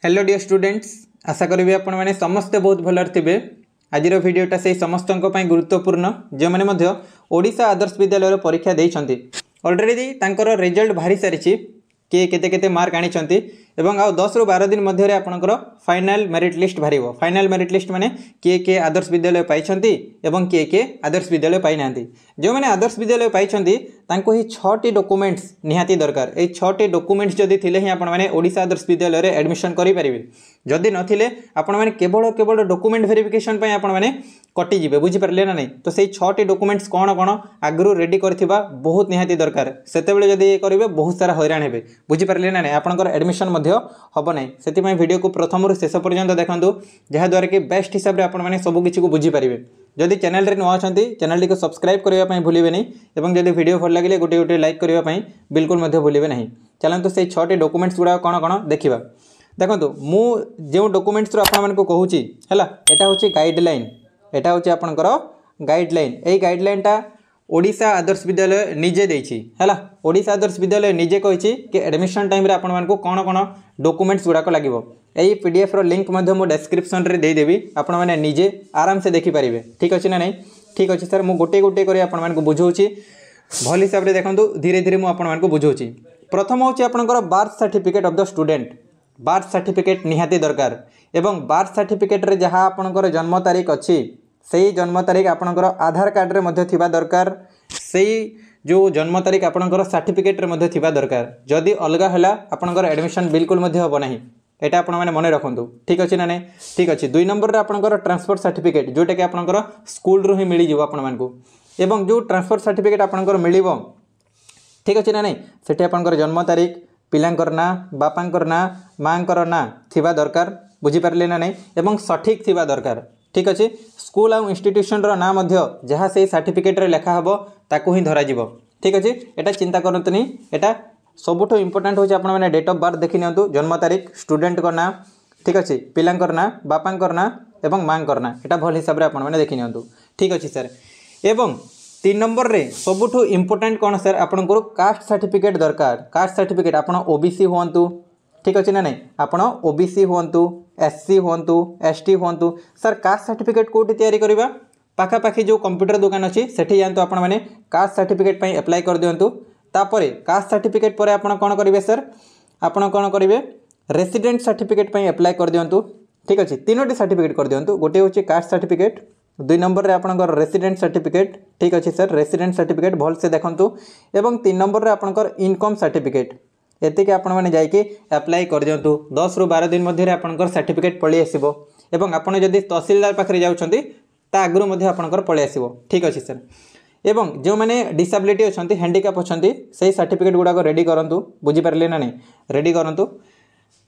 Hello dear students, आशा करी आपण मैंने समस्ते बहुत भल थे। आज भिडटा से समस्त गुरुत्वपूर्ण जो मैंने ओडिशा आदर्श विद्यालय परीक्षा देती अलरेडी रिजल्ट बाहरी सारी किए केते मार्क आनी आउ 10 ରୁ 12 दिन मध्य आपणकर फाइनाल मेरिट लिस्ट बाहर। फाइनाल मेरिट लिस्ट माने किए किए आदर्श विद्यालय पाई किए किए आदर्श विद्यालय पाई ना। जो मैंने आदर्श विद्यालय पाई ही 6टी डॉक्यूमेंट्स निहाती दरकार। ये 6टी डॉक्यूमेंट्स जदि थिले ही आपण माने ओडिशा आदर्श विद्यालय रे एडमिशन करि परिबे। जदि नथिले आपण माने केवल डॉक्यूमेंट वेरिफिकेशन पय आपण माने कटि जिवे। बुझी परले ना नहीं? तो सेही 6टी डॉक्यूमेंट्स कोन कोन आगरु रेडी करथिबा बहुत निहाती दरकार। सेते बेले जदि ये करिवे बहुत सारा हैरान हेबे। बुझी परले ना नहीं? आपनकर एडमिशन हम ना से वीडियो को प्रथम रू शेष पर्यंत देखूँ जहाद्वारा कि बेस्ट हिसाब से आपने सब किसी को बुझीपारे। जदि चैनल रे नुआ अच्छा चैनल को सब्सक्राइब करने भूलिए नहीं और जदि वीडियो भल लगे गोटे गोटे लाइक करने बिल्कुल भूलिए नहीं। चलते से 6टी डॉक्यूमेंट्स गुड़ा कौन कौन देखा। देखो मु जो डॉक्यूमेंट्स आपको कहूँ है यहाँ हूँ गाइडलाइन। यहाँ हूँ आपंकर गाइडलाइन। यही गाइडलाइनटा ओडिशा आदर्श विद्यालय निजे देछि है। ओडिशा आदर्श विद्यालय निजे कही कि एडमिशन टाइम आपण मानक कौन कौन डॉक्यूमेंट्स गुड़ाक लगे। यही पीडीएफ रो लिंक मु डिस्क्रिप्शन रे दे देबी। आपण माने निजे आराम से देखि पारिबे। ठीक अच्छे ना नहीं? ठीक अच्छे सर, मु गोटे गोटे कर आपण मानक बुझौछि भल हिसाब रे देखंतु। धीरे धीरे मु आपण मानक बुझौछि। प्रथम होछि आपनकर birth certificate of the student. Birth certificate निहाती दरकार एवं बर्थ सर्टिफिकेट रे जहाँ आपनकर जन्म तारीख अच्छी सही जन्म तारीख आपणकर आधार कार्ड रे मध्य थिबा दरकार। सही जो जन्म तारीख आपणकर सर्टिफिकेट रे मध्य थिबा दरकार। जदि अलग हैला आपणकर एडमिशन बिल्कुल मध्य हो नहीं। एटा आपण माने मने रखंतु। ठीक अछि ना नहीं? ठीक अछि। 2 नंबर रे आपणकर ट्रांसफर सर्टिफिकेट जोटा कि आपणकर स्कूल रो ही मिली जिवो आपण मानकू। एवं जो ट्रांसफर सर्टिफिकेट आपणकर मिलिबो ठीक अछि ना नहीं? सेठी आपणकर जन्म तारीख, पिलांकर ना, बापांकर ना, मांकर ना थिबा दरकार। बुझी पारले ना नहीं? एवं सठिक थिबा दरकार। ठीक अच्छे। स्कूल आउ इंस्टीट्यूशन ना मध्य जहाँ से सर्टिफिकेट रे लेखा हबो ताकू ही धरा जिवो। ठीक अच्छे। एटा चिंता करंतुनी। एटा सबुठो इंपोर्टेंट होचे आपण माने डेट ऑफ बर्थ देखि नियंतु। जन्म तारीख, स्टूडेंट को ना, ठीक अच्छे, पिलांकर ना, बापांकर ना एवं मांकर ना। एटा भल हिसाब रे आपण माने देखि नियंतु। ठीक अच्छे सर। एवं 3 नंबर रे सबुठो इंपोर्टेंट कोन सर आपनको कास्ट सर्टिफिकेट दरकार। कास्ट सर्टिफिकेट आपण ओबीसी होंतु। ठीक अच्छे ना नहीं? आपण ओबीसी होंतु, एससी होंतु, एसटी होंतु। सर कास्ट सर्टिफिकेट कोठी तैयारी करबा? पाखापाखी जो कंप्यूटर दुकान अच्छी सेठी जानतु आपण माने कास्ट सर्टिफिकेट पई अप्लाई कर दियंतु। तापरे कास्ट सर्टिफिकेट परे आपण कोन करिवे सर? आपण कोन करिवे? रेसिडेंट सर्टिफिकेट पई अप्लाई कर दियंतु। ठीक अच्छे। 3टी सर्टिफिकेट कर दियंतु। गोटे होची कास्ट सर्टिफिकेट, 2 नंबर रे आपणकर रेसिडेंट सर्टिफिकेट। ठीक अच्छे सर, रेसिडेंट सर्टिफिकेट भल से देखंतु। एवं 3 नंबर रे आपणकर इनकम सर्टिफिकेट। एतिके आपण माने जाइके अप्लाई कर दियंतु। 10 ରୁ 12 दिन मध्य आपणकर सर्टिफिकेट पळी आसीबो। एवं आपण जदि तहसीलदार पाखरे जाउछंती ता आगरु मध्य आपणकर पळी आसीबो। ठीक अछि सर। एवं जो माने डिसेबिलिटी अछंती, हैंडीकैप अछंती सेही सर्टिफिकेट गुडा को रेडी करंतु। बुझी पारले ना नहीं? रेडी करंतु।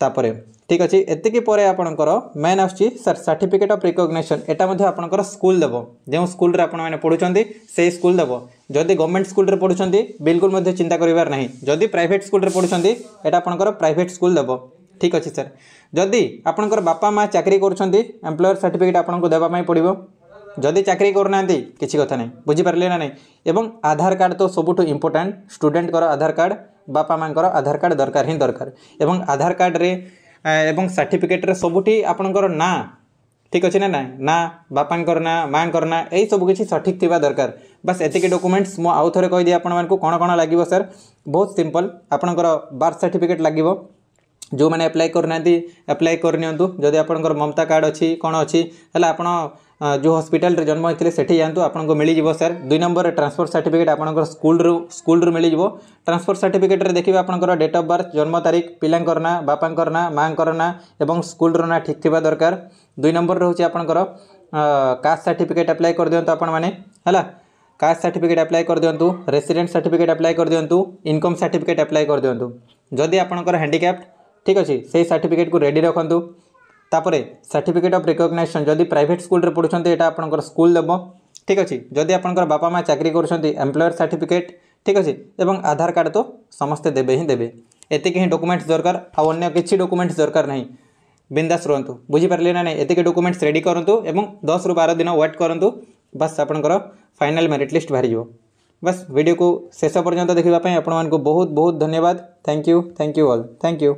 तापरे ठीक अच्छे। एतिकी परे आपणकर मेन आछि सर सर्टिफिकेट ऑफ रिकॉग्निशन। एटा मध्य आपणकर स्कूल देबो। जो स्कूल रे आपण माने पढुछंती सेही स्कूल देबो। जदि गवर्नमेंट स्कूल रे पढुछंती बिल्कुल मध्य चिंता करिवार नहीं। जदि प्राइवेट स्कूल रे पढुछंती एटा आपणकर प्राइवेट स्कूल देबो। ठीक अच्छे सर। जदि आपणकर बापा माँ चाकरी करूछंती एम्प्लॉयर सर्टिफिकेट आपनको देबा पई पड़िबो। जदि चाकरी करनांती किछि कथा नहीं। बुझी पारले ना नहीं? एवं आधार कार्ड तो सबुठो इंपोर्टेंट। स्टूडेंट कर आधार कार्ड, बापा माँ आधार कार्ड दरकार ही दरकार। एवं आधार कार्ड रे एवं सर्टिफिकेट रे सबुठी आपणकर ना ठीक अच्छे ना ना, बापांकर ना, मांकर ना, यही सब किसी सठिक थिबा दरकार। बस एतिके डॉक्यूमेंट्स मु आउ थरे कहि दि आपण मानकु कोन कोन लागिवो सर। बहुत सिंपल। आपणकर बर्थ सर्टिफिकेट लागिवो। जो मैंने अप्लाई करना अप्लाई करनियंतु। जदि आपणकर ममता कार्ड अच्छी कौन अच्छी है आपण जो हॉस्पिटल रे जन्म होते सेठी जातु आपको मिल जाव सर। 2 नंबर रे ट्रांसफर सर्टिफिकेट आपणकर स्कूल रू मिल जाव। ट्रांसफर सर्टिफिकेट रे देखिए आपणकर डेट ऑफ बर्थ, जन्म तारीख, पिलांकर ना, बापांकर ना, मांकर ना एवं स्कूल रो ना ठीक थिबा दरकार। 2 नंबर रे होची आपणकर कास्ट सर्टिफिकेट अप्लाई कर दियंतु आपण माने हला। कास्ट सर्टिफिकेट अप्लाई कर दियंतु, रेसिडेंट सर्टिफिकेट अप्लाई कर दियंतु, इनकम सर्टिफिकेट अप्लाई कर दियंतु। जदि आपणकर हैंडीकैप ठीक अच्छे से सर्टिफिकेट को रेडी रखंतु। तापरे सर्टिफिकेट ऑफ रिकॉग्निशन जदि प्राइवेट स्कूल रे पढुछंती एटा आपणकर स्कूल देबो। ठीक अच्छे। जदि आपणकर बापा माँ चाकरी करूछंती एम्प्लॉयर सर्टिफिकेट। ठीक अच्छे। एवं आधार कार्ड तो समस्ते देबे ही देबे। एतिके ही डॉक्यूमेंट्स दरकार। आ अन्य किछि डॉक्यूमेंट्स दरकार नहीं। बिंदास रहंतु। बुझी पारले ना नहीं? एतिके डॉक्यूमेंट्स रेडी करंतु एवं 10 ରୁ 12 दिन वेट करंतु। बस आपणकर फाइनल मेरिट लिस्ट बाहरी जिवो। बस वीडियो को शेष पर्यंत देखिबा पई आपण मानकु बहुत बहुत धन्यवाद। Thank you all. Thank you.